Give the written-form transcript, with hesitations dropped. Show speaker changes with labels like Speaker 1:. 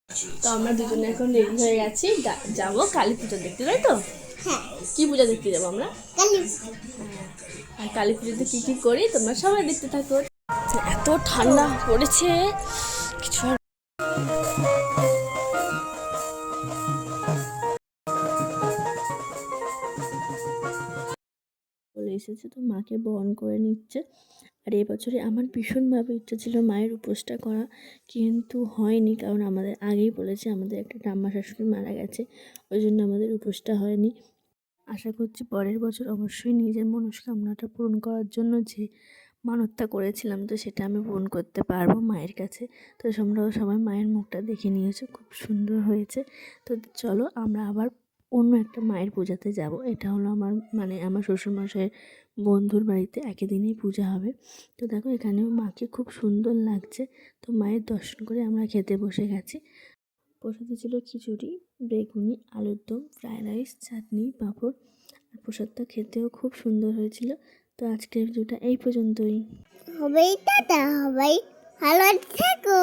Speaker 1: তো আমরা দুজনে এখন রেডি হয়ে গেছি, যাবো কালী পুজো দেখতে, তাই তো?
Speaker 2: হ্যাঁ,
Speaker 1: কি পূজা দেখতে যাবো আমরা?
Speaker 2: কালী।
Speaker 1: আর কালী পুজোতে কি কি করি তোমরা সবাই দেখতে থাকো। এত ঠান্ডা পড়েছে কিছু আর চলে এসেছে, তো মাকে বরণ করে নিচ্ছে। আর এবছরে আমার ভীষণভাবে ইচ্ছা ছিল মায়ের উপোসটা করা, কিন্তু হয়নি, কারণ আমাদের আগেই বলেছে আমাদের একটা ঠাম্মা শাশুড়ি মারা গেছে, ওই জন্য আমাদের উপোসটা হয়নি। আশা করছি পরের বছর অবশ্যই নিজের মনস্কামনাটা পূরণ করার জন্য যে মানতটা করেছিলাম, তো সেটা আমি পূরণ করতে পারবো মায়ের কাছে। তো তোমরাও সবাই মায়ের মুখটা দেখে নিয়েছো, খুব সুন্দর হয়েছে। তো চলো আমরা আবার অন্য একটা মায়ের পূজাতে যাব। এটা হলো আমার আমার শ্বশুরমশাইয়ের বন্ধুর বাড়িতে একই দিনেই পূজা হবে। তো দেখো এখানেও মাকে খুব সুন্দর লাগছে। তো মায়ের দর্শন করে আমরা খেতে বসে গেছি। প্রসাদে ছিল খিচুড়ি, বেগুনি, আলুর দম, ফ্রায়েড রাইস, চাটনি, পাঁপড়। আর প্রসাদটা খেতেও খুব সুন্দর হয়েছিল। তো আজকের ভিডিওটা এই পর্যন্তই।
Speaker 2: হবেই, টাটা, হবেই, ভালো থেকো।